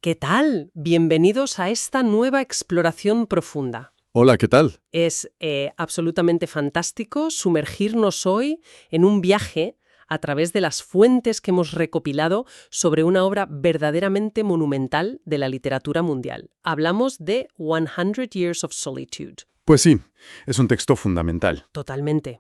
¿Qué tal? Bienvenidos a esta nueva exploración profunda. Hola, ¿qué tal? Es absolutamente fantástico sumergirnos hoy en un viaje a través de las fuentes que hemos recopilado sobre una obra verdaderamente monumental de la literatura mundial. Hablamos de 100 Years of Solitude. Pues sí, es un texto fundamental. Totalmente.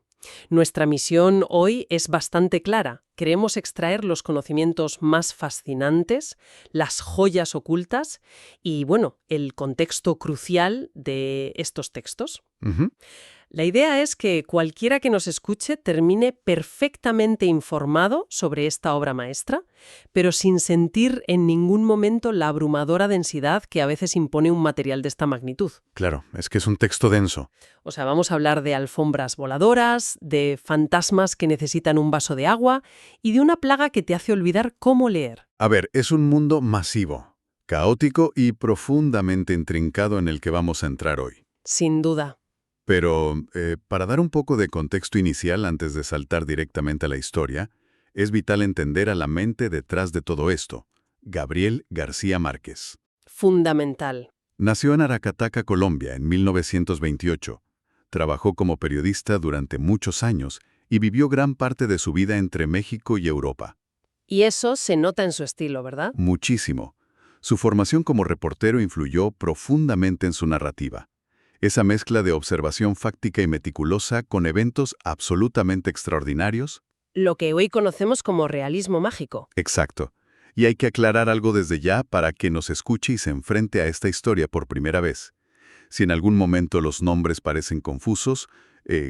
Nuestra misión hoy es bastante clara. Queremos extraer los conocimientos más fascinantes, las joyas ocultas y, bueno, el contexto crucial de estos textos. Ujú. La idea es que cualquiera que nos escuche termine perfectamente informado sobre esta obra maestra, pero sin sentir en ningún momento la abrumadora densidad que a veces impone un material de esta magnitud. Claro, es que es un texto denso. O sea, vamos a hablar de alfombras voladoras, de fantasmas que necesitan un vaso de agua y de una plaga que te hace olvidar cómo leer. A ver, es un mundo masivo, caótico y profundamente intrincado en el que vamos a entrar hoy. Sin duda. Pero, para dar un poco de contexto inicial antes de saltar directamente a la historia, es vital entender a la mente detrás de todo esto, Gabriel García Márquez. Fundamental. Nació en Aracataca, Colombia, en 1928. Trabajó como periodista durante muchos años y vivió gran parte de su vida entre México y Europa. Y eso se nota en su estilo, ¿verdad? Muchísimo. Su formación como reportero influyó profundamente en su narrativa. Esa mezcla de observación fáctica y meticulosa con eventos absolutamente extraordinarios. Lo que hoy conocemos como realismo mágico. Exacto. Y hay que aclarar algo desde ya para que nos escuche y se enfrente a esta historia por primera vez. Si en algún momento los nombres parecen confusos,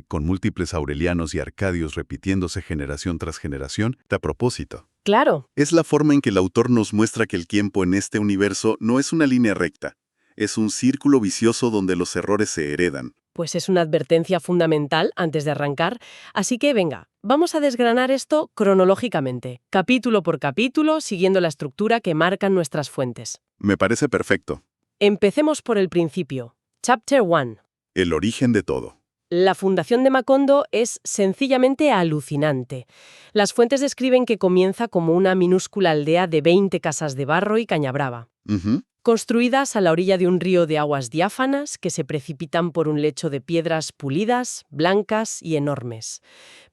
con múltiples Aurelianos y Arcadios repitiéndose generación tras generación, a propósito. Claro. Es la forma en que el autor nos muestra que el tiempo en este universo no es una línea recta. Es un círculo vicioso donde los errores se heredan. Pues es una advertencia fundamental antes de arrancar, así que venga, vamos a desgranar esto cronológicamente, capítulo por capítulo, siguiendo la estructura que marcan nuestras fuentes. Me parece perfecto. Empecemos por el principio. Chapter 1. El origen de todo. La fundación de Macondo es sencillamente alucinante. Las fuentes describen que comienza como una minúscula aldea de 20 casas de barro y caña brava, Ujú. construidas a la orilla de un río de aguas diáfanas que se precipitan por un lecho de piedras pulidas, blancas y enormes.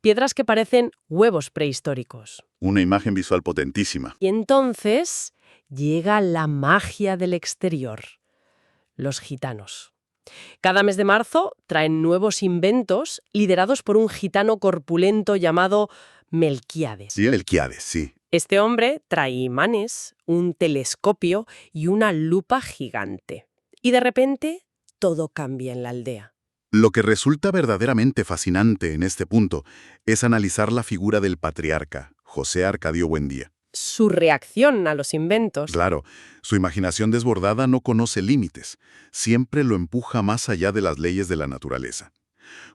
Piedras que parecen huevos prehistóricos. Una imagen visual potentísima. Y entonces llega la magia del exterior. Los gitanos. Cada mes de marzo traen nuevos inventos liderados por un gitano corpulento llamado Melquíades. Sí, Melquíades, sí. Este hombre trae imanes, un telescopio y una lupa gigante. Y de repente, todo cambia en la aldea. Lo que resulta verdaderamente fascinante en este punto es analizar la figura del patriarca, José Arcadio Buendía. Su reacción a los inventos. Claro, su imaginación desbordada no conoce límites. Siempre lo empuja más allá de las leyes de la naturaleza.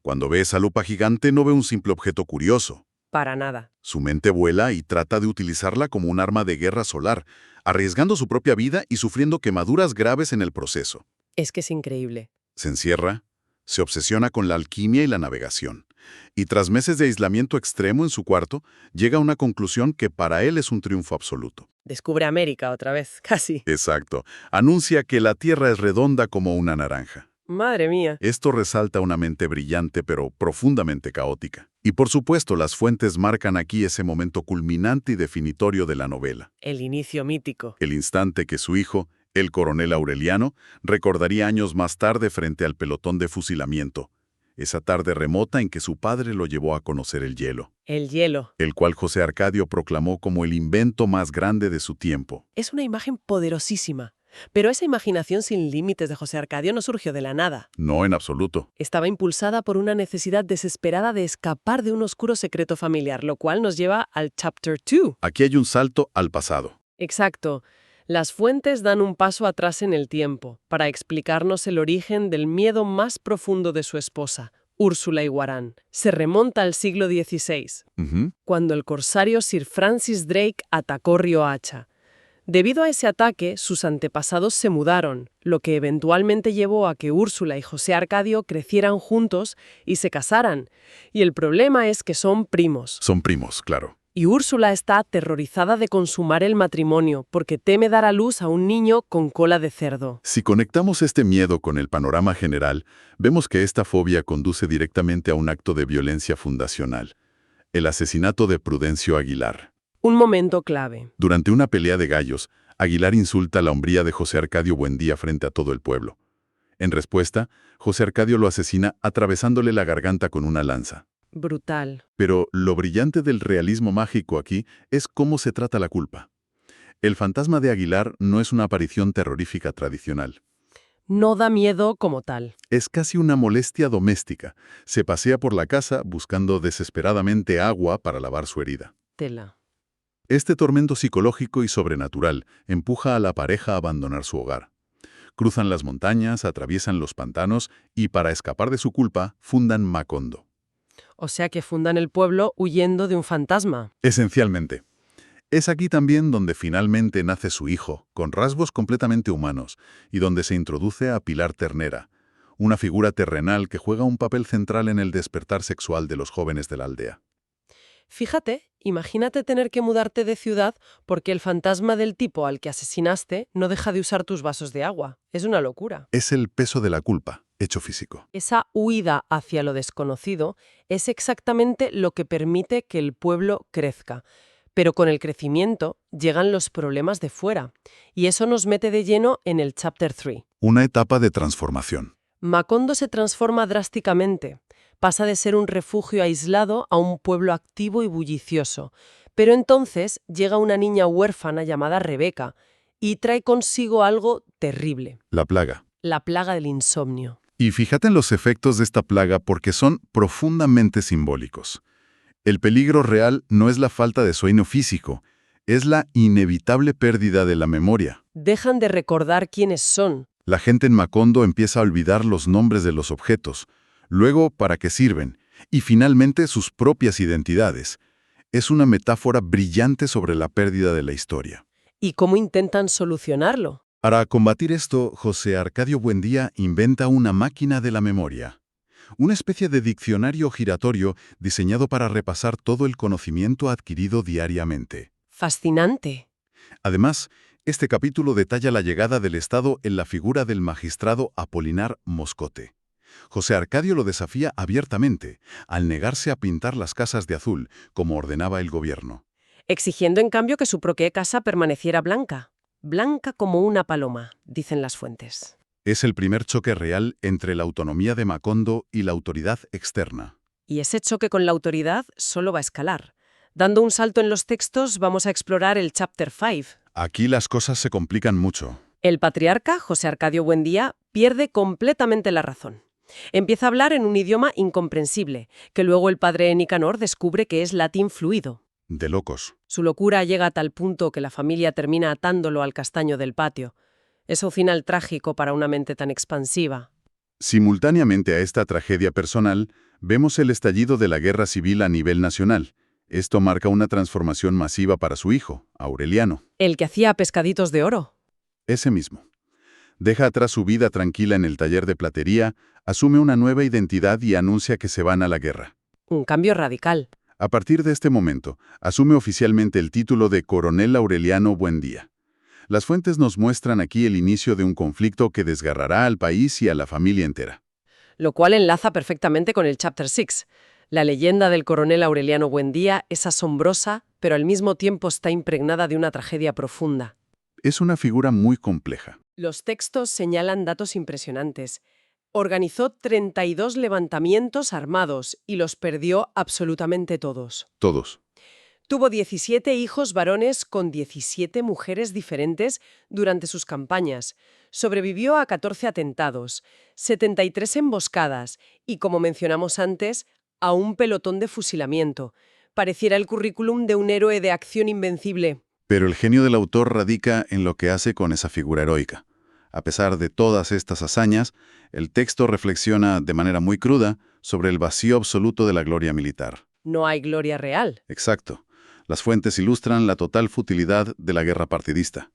Cuando ve esa lupa gigante no ve un simple objeto curioso. Para nada. Su mente vuela y trata de utilizarla como un arma de guerra solar, arriesgando su propia vida y sufriendo quemaduras graves en el proceso. Es que es increíble. Se encierra, se obsesiona con la alquimia y la navegación. Y tras meses de aislamiento extremo en su cuarto, llega a una conclusión que para él es un triunfo absoluto. Descubre América otra vez, casi. Exacto. Anuncia que la Tierra es redonda como una naranja. Madre mía. Esto resalta una mente brillante pero profundamente caótica. Y por supuesto, las fuentes marcan aquí ese momento culminante y definitorio de la novela. El inicio mítico. El instante que su hijo, el coronel Aureliano, recordaría años más tarde frente al pelotón de fusilamiento. Esa tarde remota en que su padre lo llevó a conocer el hielo. El hielo. El cual José Arcadio proclamó como el invento más grande de su tiempo. Es una imagen poderosísima. Pero esa imaginación sin límites de José Arcadio no surgió de la nada. No en absoluto. Estaba impulsada por una necesidad desesperada de escapar de un oscuro secreto familiar, lo cual nos lleva al Chapter 2. Aquí hay un salto al pasado. Exacto. Las fuentes dan un paso atrás en el tiempo para explicarnos el origen del miedo más profundo de su esposa, Úrsula Iguarán. Se remonta al siglo XVI, cuando el corsario Sir Francis Drake atacó Riohacha. Debido a ese ataque, sus antepasados se mudaron, lo que eventualmente llevó a que Úrsula y José Arcadio crecieran juntos y se casaran. Y el problema es que son primos. Son primos, claro. Y Úrsula está aterrorizada de consumar el matrimonio porque teme dar a luz a un niño con cola de cerdo. Si conectamos este miedo con el panorama general, vemos que esta fobia conduce directamente a un acto de violencia fundacional: el asesinato de Prudencio Aguilar. Un momento clave. Durante una pelea de gallos, Aguilar insulta la hombría de José Arcadio Buendía frente a todo el pueblo. En respuesta, José Arcadio lo asesina atravesándole la garganta con una lanza. Brutal. Pero lo brillante del realismo mágico aquí es cómo se trata la culpa. El fantasma de Aguilar no es una aparición terrorífica tradicional. No da miedo como tal. Es casi una molestia doméstica. Se pasea por la casa buscando desesperadamente agua para lavar su herida. Tela. Este tormento psicológico y sobrenatural empuja a la pareja a abandonar su hogar. Cruzan las montañas, atraviesan los pantanos y, para escapar de su culpa, fundan Macondo. O sea que fundan el pueblo huyendo de un fantasma. Esencialmente. Es aquí también donde finalmente nace su hijo, con rasgos completamente humanos, y donde se introduce a Pilar Ternera, una figura terrenal que juega un papel central en el despertar sexual de los jóvenes de la aldea. Fíjate, imagínate tener que mudarte de ciudad porque el fantasma del tipo al que asesinaste no deja de usar tus vasos de agua. Es una locura. Es el peso de la culpa, hecho físico. Esa huida hacia lo desconocido es exactamente lo que permite que el pueblo crezca. Pero con el crecimiento llegan los problemas de fuera. Y eso nos mete de lleno en el Chapter 3. Una etapa de transformación. Macondo se transforma drásticamente. Pasa de ser un refugio aislado a un pueblo activo y bullicioso. Pero entonces llega una niña huérfana llamada Rebeca y trae consigo algo terrible: La plaga. la plaga del insomnio. Y fíjate en los efectos de esta plaga porque son profundamente simbólicos. El peligro real no es la falta de sueño físico, es la inevitable pérdida de la memoria. Dejan de recordar quiénes son. La gente en Macondo empieza a olvidar los nombres de los objetos, luego para qué sirven, y finalmente sus propias identidades. Es una metáfora brillante sobre la pérdida de la historia. ¿Y cómo intentan solucionarlo? Para combatir esto, José Arcadio Buendía inventa una máquina de la memoria. Una especie de diccionario giratorio diseñado para repasar todo el conocimiento adquirido diariamente. Fascinante. Además, este capítulo detalla la llegada del Estado en la figura del magistrado Apolinar Moscote. José Arcadio lo desafía abiertamente, al negarse a pintar las casas de azul, como ordenaba el gobierno. Exigiendo en cambio que su propia casa permaneciera blanca. Blanca como una paloma, dicen las fuentes. Es el primer choque real entre la autonomía de Macondo y la autoridad externa. Y ese choque con la autoridad solo va a escalar. Dando un salto en los textos, vamos a explorar el Chapter 5. Aquí las cosas se complican mucho. El patriarca, José Arcadio Buendía, pierde completamente la razón. Empieza a hablar en un idioma incomprensible, que luego el padre Nicanor descubre que es latín fluido. De locos. Su locura llega a tal punto que la familia termina atándolo al castaño del patio. Es un final trágico para una mente tan expansiva. Simultáneamente a esta tragedia personal, vemos el estallido de la guerra civil a nivel nacional. Esto marca una transformación masiva para su hijo, Aureliano. El que hacía pescaditos de oro. Ese mismo. Deja atrás su vida tranquila en el taller de platería, asume una nueva identidad y anuncia que se van a la guerra. Un cambio radical. A partir de este momento, asume oficialmente el título de Coronel Aureliano Buendía. Las fuentes nos muestran aquí el inicio de un conflicto que desgarrará al país y a la familia entera. Lo cual enlaza perfectamente con el Chapter 6. La leyenda del coronel Aureliano Buendía es asombrosa, pero al mismo tiempo está impregnada de una tragedia profunda. Es una figura muy compleja. Los textos señalan datos impresionantes. Organizó 32 levantamientos armados y los perdió absolutamente todos. Todos. Tuvo 17 hijos varones con 17 mujeres diferentes durante sus campañas. Sobrevivió a 14 atentados, 73 emboscadas y, como mencionamos antes, a un pelotón de fusilamiento. Pareciera el currículum de un héroe de acción invencible. Pero el genio del autor radica en lo que hace con esa figura heroica. A pesar de todas estas hazañas, el texto reflexiona de manera muy cruda sobre el vacío absoluto de la gloria militar. No hay gloria real. Exacto. Las fuentes ilustran la total futilidad de la guerra partidista.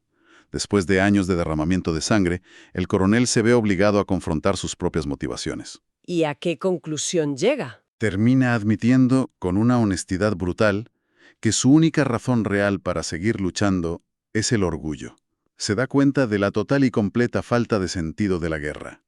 Después de años de derramamiento de sangre, el coronel se ve obligado a confrontar sus propias motivaciones. ¿Y a qué conclusión llega? Termina admitiendo, con una honestidad brutal, que su única razón real para seguir luchando es el orgullo. Se da cuenta de la total y completa falta de sentido de la guerra.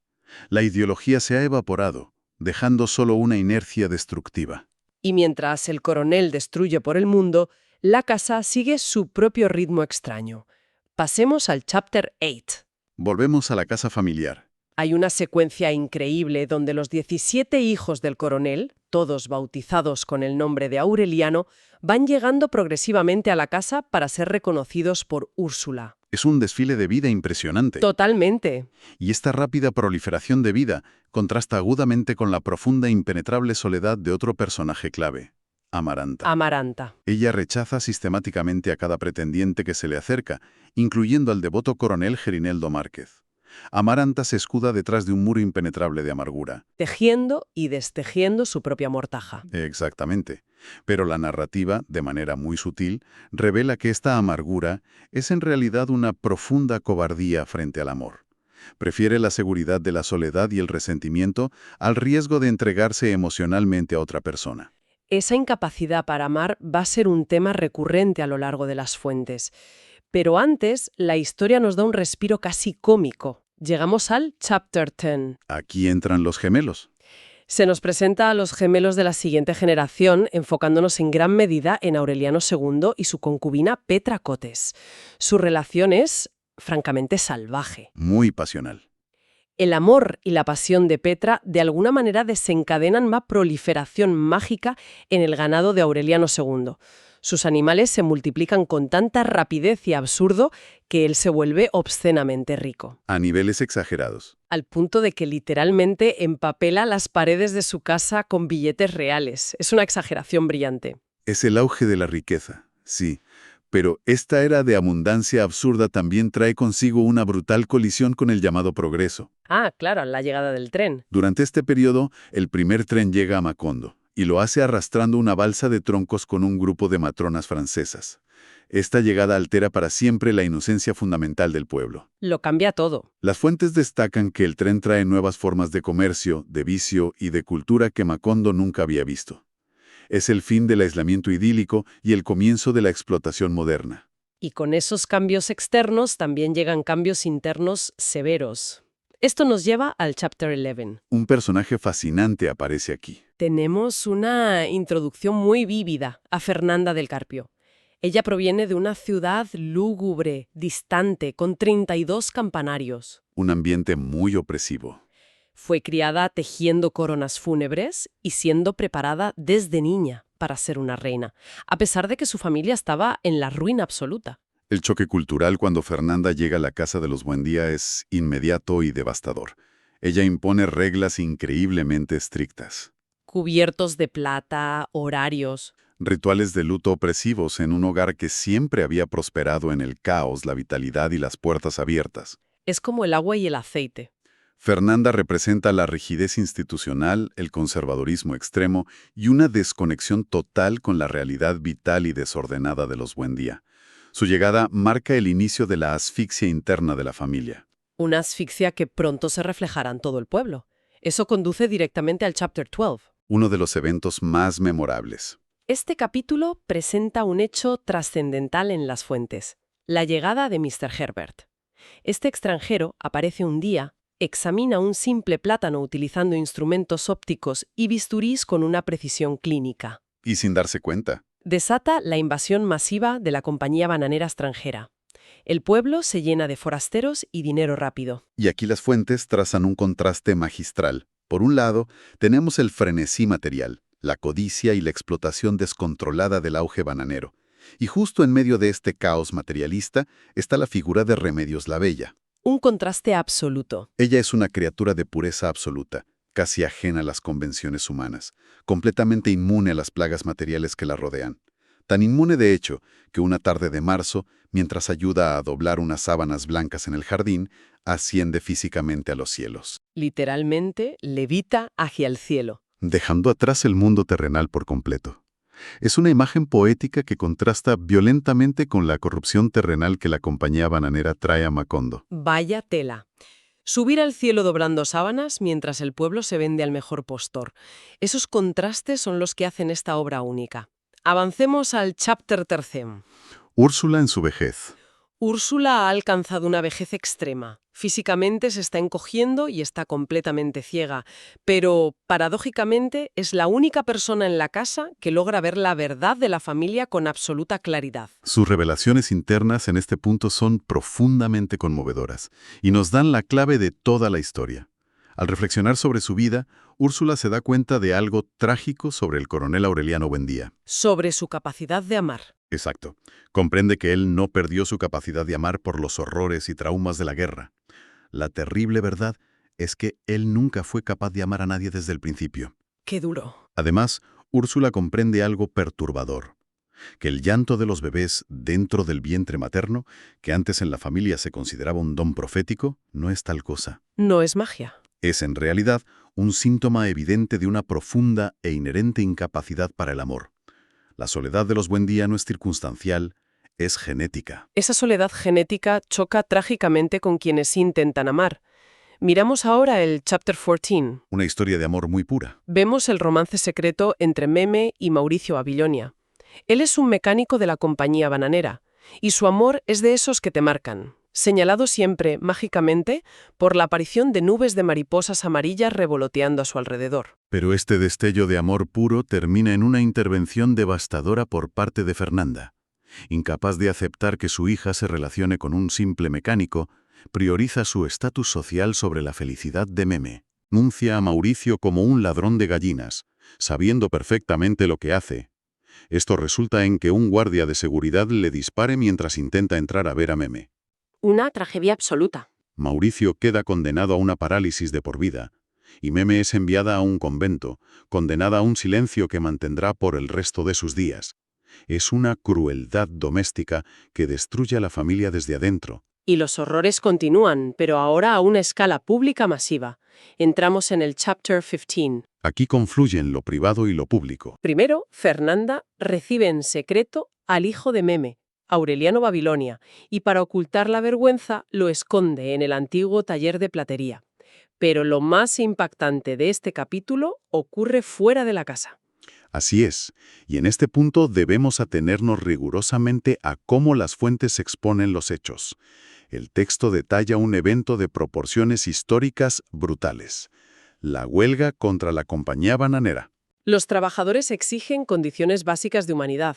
La ideología se ha evaporado, dejando solo una inercia destructiva. Y mientras el coronel destruye por el mundo, la casa sigue su propio ritmo extraño. Pasemos al Chapter 8. Volvemos a la casa familiar. Hay una secuencia increíble donde los 17 hijos del coronel, todos bautizados con el nombre de Aureliano, van llegando progresivamente a la casa para ser reconocidos por Úrsula. Es un desfile de vida impresionante. Totalmente. Y esta rápida proliferación de vida contrasta agudamente con la profunda e impenetrable soledad de otro personaje clave, Amaranta. Amaranta. Ella rechaza sistemáticamente a cada pretendiente que se le acerca, incluyendo al devoto coronel Gerineldo Márquez. Amaranta se escuda detrás de un muro impenetrable de amargura. Tejiendo y destejiendo su propia mortaja. Exactamente. Pero la narrativa, de manera muy sutil, revela que esta amargura es en realidad una profunda cobardía frente al amor. Prefiere la seguridad de la soledad y el resentimiento al riesgo de entregarse emocionalmente a otra persona. Esa incapacidad para amar va a ser un tema recurrente a lo largo de las fuentes. Pero antes, la historia nos da un respiro casi cómico. Llegamos al Chapter 10. Aquí entran los gemelos. Se nos presenta a los gemelos de la siguiente generación, enfocándonos en gran medida en Aureliano II y su concubina Petra Cotes. Su relación es, francamente, salvaje. Muy pasional. El amor y la pasión de Petra de alguna manera desencadenan una proliferación mágica en el ganado de Aureliano II. Sus animales se multiplican con tanta rapidez y absurdo que él se vuelve obscenamente rico. A niveles exagerados. Al punto de que literalmente empapela las paredes de su casa con billetes reales. Es una exageración brillante. Es el auge de la riqueza, sí. Pero esta era de abundancia absurda también trae consigo una brutal colisión con el llamado progreso. Ah, claro, la llegada del tren. Durante este periodo, el primer tren llega a Macondo, y lo hace arrastrando una balsa de troncos con un grupo de matronas francesas. Esta llegada altera para siempre la inocencia fundamental del pueblo. Lo cambia todo. Las fuentes destacan que el tren trae nuevas formas de comercio, de vicio y de cultura que Macondo nunca había visto. Es el fin del aislamiento idílico y el comienzo de la explotación moderna. Y con esos cambios externos también llegan cambios internos severos. Esto nos lleva al Chapter 11. Un personaje fascinante aparece aquí. Tenemos una introducción muy vívida a Fernanda del Carpio. Ella proviene de una ciudad lúgubre, distante, con 32 campanarios. Un ambiente muy opresivo. Fue criada tejiendo coronas fúnebres y siendo preparada desde niña para ser una reina, a pesar de que su familia estaba en la ruina absoluta. El choque cultural cuando Fernanda llega a la casa de los Buendía es inmediato y devastador. Ella impone reglas increíblemente estrictas. Cubiertos de plata, horarios. Rituales de luto opresivos en un hogar que siempre había prosperado en el caos, la vitalidad y las puertas abiertas. Es como el agua y el aceite. Fernanda representa la rigidez institucional, el conservadurismo extremo y una desconexión total con la realidad vital y desordenada de los Buendía. Su llegada marca el inicio de la asfixia interna de la familia. Una asfixia que pronto se reflejará en todo el pueblo. Eso conduce directamente al Chapter 12. Uno de los eventos más memorables. Este capítulo presenta un hecho trascendental en las fuentes, la llegada de Mr. Herbert. Este extranjero aparece un día, examina un simple plátano utilizando instrumentos ópticos y bisturís con una precisión clínica. Y sin darse cuenta. Desata la invasión masiva de la compañía bananera extranjera. El pueblo se llena de forasteros y dinero rápido. Y aquí las fuentes trazan un contraste magistral. Por un lado, tenemos el frenesí material, la codicia y la explotación descontrolada del auge bananero. Y justo en medio de este caos materialista está la figura de Remedios la Bella. Un contraste absoluto. Ella es una criatura de pureza absoluta, casi ajena a las convenciones humanas, completamente inmune a las plagas materiales que la rodean. Tan inmune de hecho, que una tarde de marzo, mientras ayuda a doblar unas sábanas blancas en el jardín, asciende físicamente a los cielos. Literalmente levita hacia el cielo. Dejando atrás el mundo terrenal por completo. Es una imagen poética que contrasta violentamente con la corrupción terrenal que la compañía bananera trae a Macondo. Vaya tela. Subir al cielo doblando sábanas mientras el pueblo se vende al mejor postor. Esos contrastes son los que hacen esta obra única. Avancemos al chapter 13. Úrsula en su vejez. Úrsula ha alcanzado una vejez extrema. Físicamente se está encogiendo y está completamente ciega, pero paradójicamente es la única persona en la casa que logra ver la verdad de la familia con absoluta claridad. Sus revelaciones internas en este punto son profundamente conmovedoras y nos dan la clave de toda la historia. Al reflexionar sobre su vida, Úrsula se da cuenta de algo trágico sobre el coronel Aureliano Buendía. Sobre su capacidad de amar. Exacto. Comprende que él no perdió su capacidad de amar por los horrores y traumas de la guerra. La terrible verdad es que él nunca fue capaz de amar a nadie desde el principio. Qué duro. Además, Úrsula comprende algo perturbador. Que el llanto de los bebés dentro del vientre materno, que antes en la familia se consideraba un don profético, no es tal cosa. No es magia. Es en realidad un síntoma evidente de una profunda e inherente incapacidad para el amor. La soledad de los Buendía no es circunstancial, es genética. Esa soledad genética choca trágicamente con quienes intentan amar. Miramos ahora el chapter 14. Una historia de amor muy pura. Vemos el romance secreto entre Meme y Mauricio Babilonia. Él es un mecánico de la compañía bananera, y su amor es de esos que te marcan, señalado siempre, mágicamente, por la aparición de nubes de mariposas amarillas revoloteando a su alrededor. Pero este destello de amor puro termina en una intervención devastadora por parte de Fernanda. Incapaz de aceptar que su hija se relacione con un simple mecánico, prioriza su estatus social sobre la felicidad de Meme. Nuncia a Mauricio como un ladrón de gallinas, sabiendo perfectamente lo que hace. Esto resulta en que un guardia de seguridad le dispare mientras intenta entrar a ver a Meme. Una tragedia absoluta. Mauricio queda condenado a una parálisis de por vida, y Meme es enviada a un convento, condenada a un silencio que mantendrá por el resto de sus días. Es una crueldad doméstica que destruye a la familia desde adentro. Y los horrores continúan, pero ahora a una escala pública masiva. Entramos en el chapter 15. Aquí confluyen lo privado y lo público. Primero, Fernanda recibe en secreto al hijo de Meme, Aureliano Babilonia, y para ocultar la vergüenza lo esconde en el antiguo taller de platería. Pero lo más impactante de este capítulo ocurre fuera de la casa. Así es, y en este punto debemos atenernos rigurosamente a cómo las fuentes exponen los hechos. El texto detalla un evento de proporciones históricas brutales: la huelga contra la compañía bananera. Los trabajadores exigen condiciones básicas de humanidad.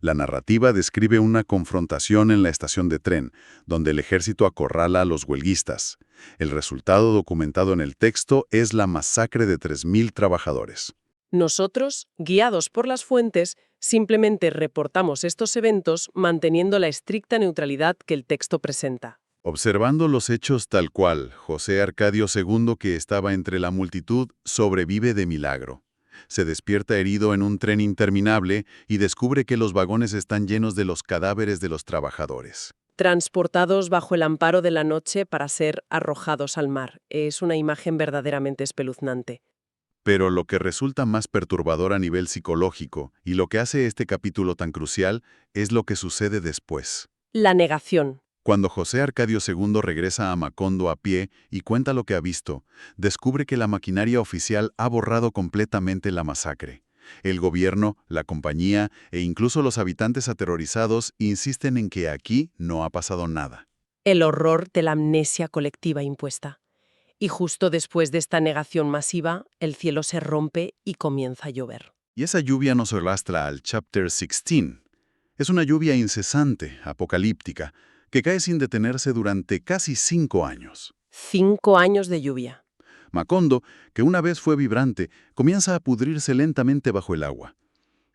La narrativa describe una confrontación en la estación de tren, donde el ejército acorrala a los huelguistas. El resultado documentado en el texto es la masacre de 3.000 trabajadores. Nosotros, guiados por las fuentes, simplemente reportamos estos eventos manteniendo la estricta neutralidad que el texto presenta. Observando los hechos tal cual, José Arcadio II, que estaba entre la multitud, sobrevive de milagro. Se despierta herido en un tren interminable y descubre que los vagones están llenos de los cadáveres de los trabajadores. Transportados bajo el amparo de la noche para ser arrojados al mar. Es una imagen verdaderamente espeluznante. Pero lo que resulta más perturbador a nivel psicológico y lo que hace este capítulo tan crucial es lo que sucede después. La negación. Cuando José Arcadio II regresa a Macondo a pie y cuenta lo que ha visto, descubre que la maquinaria oficial ha borrado completamente la masacre. El gobierno, la compañía e incluso los habitantes aterrorizados insisten en que aquí no ha pasado nada. El horror de la amnesia colectiva impuesta. Y justo después de esta negación masiva, el cielo se rompe y comienza a llover. Y esa lluvia nos arrastra al chapter 16. Es una lluvia incesante, apocalíptica, que cae sin detenerse durante casi 5 años. 5 años de lluvia. Macondo, que una vez fue vibrante, comienza a pudrirse lentamente bajo el agua.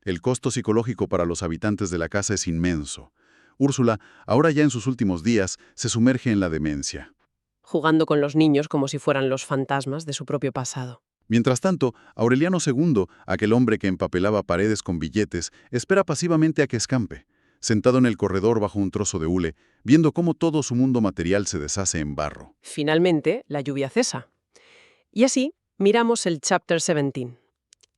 El costo psicológico para los habitantes de la casa es inmenso. Úrsula, ahora ya en sus últimos días, se sumerge en la demencia. Jugando con los niños como si fueran los fantasmas de su propio pasado. Mientras tanto, Aureliano II, aquel hombre que empapelaba paredes con billetes, espera pasivamente a que escampe, sentado en el corredor bajo un trozo de hule, viendo cómo todo su mundo material se deshace en barro. Finalmente, la lluvia cesa. Y así, miramos el chapter 17.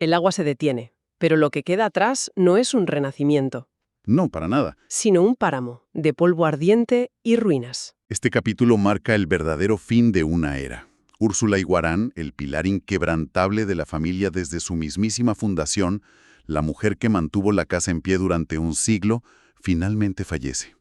El agua se detiene, pero lo que queda atrás no es un renacimiento, No, para nada. sino un páramo de polvo ardiente y ruinas. Este capítulo marca el verdadero fin de una era. Úrsula Iguarán, el pilar inquebrantable de la familia desde su mismísima fundación, la mujer que mantuvo la casa en pie durante un siglo, finalmente fallece.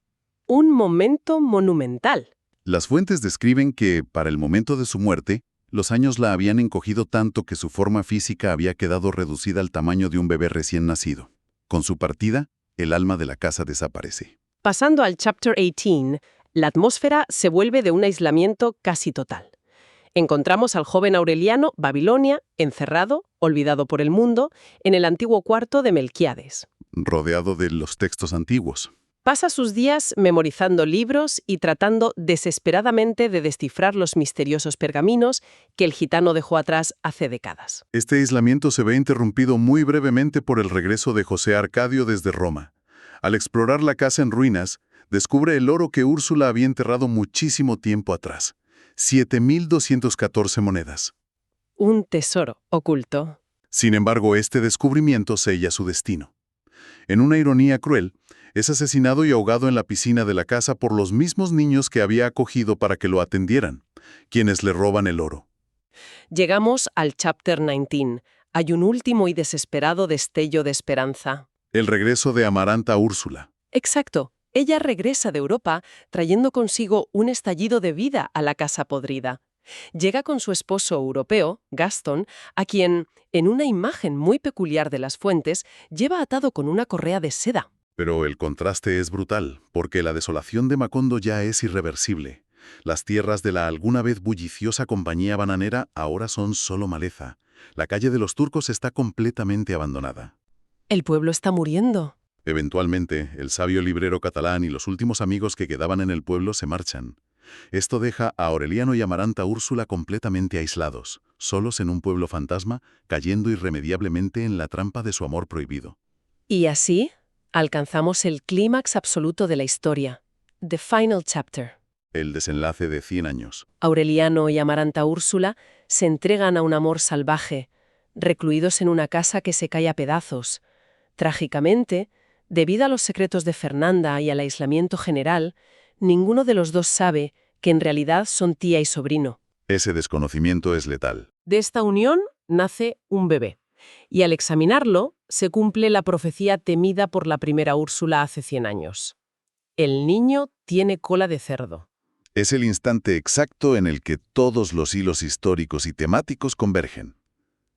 Un momento monumental. Las fuentes describen que, para el momento de su muerte, los años la habían encogido tanto que su forma física había quedado reducida al tamaño de un bebé recién nacido. Con su partida, el alma de la casa desaparece. Pasando al Chapter 18, la atmósfera se vuelve de un aislamiento casi total. Encontramos al joven Aureliano, Babilonia, encerrado, olvidado por el mundo, en el antiguo cuarto de Melquíades. Rodeado de los textos antiguos. Pasa sus días memorizando libros y tratando desesperadamente de descifrar los misteriosos pergaminos que el gitano dejó atrás hace décadas. Este aislamiento se ve interrumpido muy brevemente por el regreso de José Arcadio desde Roma. Al explorar la casa en ruinas, descubre el oro que Úrsula había enterrado muchísimo tiempo atrás. 7.214 monedas. Un tesoro oculto. Sin embargo, este descubrimiento sella su destino. En una ironía cruel, es asesinado y ahogado en la piscina de la casa por los mismos niños que había acogido para que lo atendieran, quienes le roban el oro. Llegamos al Chapter 19. Hay un último y desesperado destello de esperanza. El regreso de Amaranta a Úrsula. Exacto. Ella regresa de Europa trayendo consigo un estallido de vida a la casa podrida. Llega con su esposo europeo, Gastón, a quien, en una imagen muy peculiar de las fuentes, lleva atado con una correa de seda. Pero el contraste es brutal, porque la desolación de Macondo ya es irreversible. Las tierras de la alguna vez bulliciosa compañía bananera ahora son solo maleza. La calle de los turcos está completamente abandonada. El pueblo está muriendo. Eventualmente, el sabio librero catalán y los últimos amigos que quedaban en el pueblo se marchan. Esto deja a Aureliano y Amaranta Úrsula completamente aislados, solos en un pueblo fantasma, cayendo irremediablemente en la trampa de su amor prohibido. Y así alcanzamos el clímax absoluto de la historia. The Final Chapter. El desenlace de 100 años. Aureliano y Amaranta Úrsula se entregan a un amor salvaje, recluidos en una casa que se cae a pedazos. Trágicamente, debido a los secretos de Fernanda y al aislamiento general, ninguno de los dos sabe que en realidad son tía y sobrino. Ese desconocimiento es letal. De esta unión nace un bebé. Y al examinarlo, se cumple la profecía temida por la primera Úrsula hace 100 años. El niño tiene cola de cerdo. Es el instante exacto en el que todos los hilos históricos y temáticos convergen.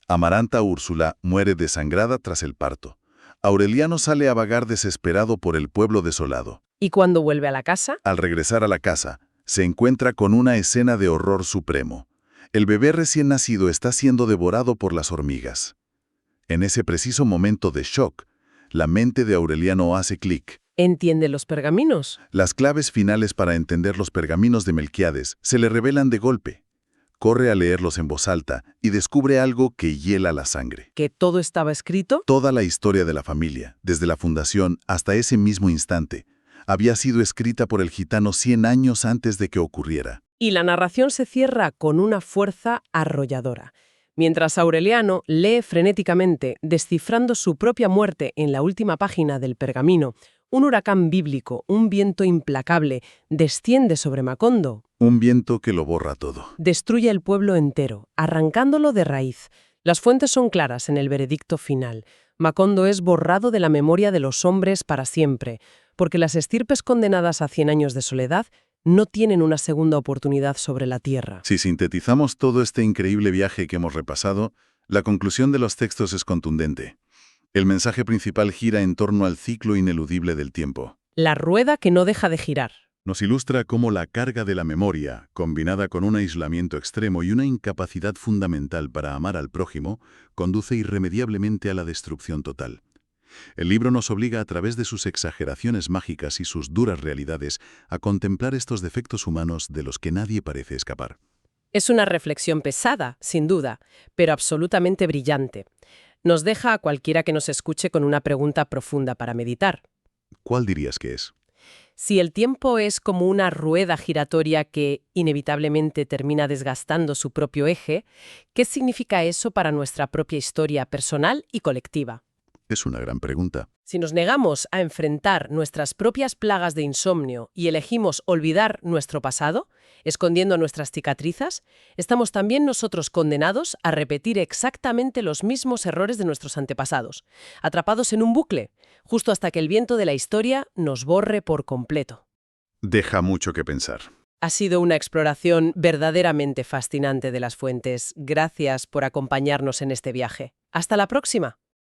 Amaranta Úrsula muere desangrada tras el parto. Aureliano sale a vagar desesperado por el pueblo desolado. ¿Y cuando vuelve a la casa? Al regresar a la casa, se encuentra con una escena de horror supremo. El bebé recién nacido está siendo devorado por las hormigas. En ese preciso momento de shock, la mente de Aureliano hace clic. ¿Entiende los pergaminos? Las claves finales para entender los pergaminos de Melquíades se le revelan de golpe. Corre a leerlos en voz alta y descubre algo que hiela la sangre. ¿Que todo estaba escrito? Toda la historia de la familia, desde la fundación hasta ese mismo instante, había sido escrita por el gitano 100 años antes de que ocurriera. Y la narración se cierra con una fuerza arrolladora. Mientras Aureliano lee frenéticamente, descifrando su propia muerte en la última página del pergamino, un huracán bíblico, un viento implacable, desciende sobre Macondo. Un viento que lo borra todo. Destruye el pueblo entero, arrancándolo de raíz. Las fuentes son claras en el veredicto final. Macondo es borrado de la memoria de los hombres para siempre, porque las estirpes condenadas a 100 años de soledad no tienen una segunda oportunidad sobre la tierra. Si sintetizamos todo este increíble viaje que hemos repasado, la conclusión de los textos es contundente. El mensaje principal gira en torno al ciclo ineludible del tiempo. La rueda que no deja de girar. Nos ilustra cómo la carga de la memoria, combinada con un aislamiento extremo y una incapacidad fundamental para amar al prójimo, conduce irremediablemente a la destrucción total. El libro nos obliga a través de sus exageraciones mágicas y sus duras realidades a contemplar estos defectos humanos de los que nadie parece escapar. Es una reflexión pesada, sin duda, pero absolutamente brillante. Nos deja a cualquiera que nos escuche con una pregunta profunda para meditar. ¿Cuál dirías que es? Si el tiempo es como una rueda giratoria que inevitablemente termina desgastando su propio eje, ¿qué significa eso para nuestra propia historia personal y colectiva? Es una gran pregunta. Si nos negamos a enfrentar nuestras propias plagas de insomnio y elegimos olvidar nuestro pasado, escondiendo nuestras cicatrices, estamos también nosotros condenados a repetir exactamente los mismos errores de nuestros antepasados, atrapados en un bucle, justo hasta que el viento de la historia nos borre por completo. Deja mucho que pensar. Ha sido una exploración verdaderamente fascinante de las fuentes. Gracias por acompañarnos en este viaje. ¡Hasta la próxima!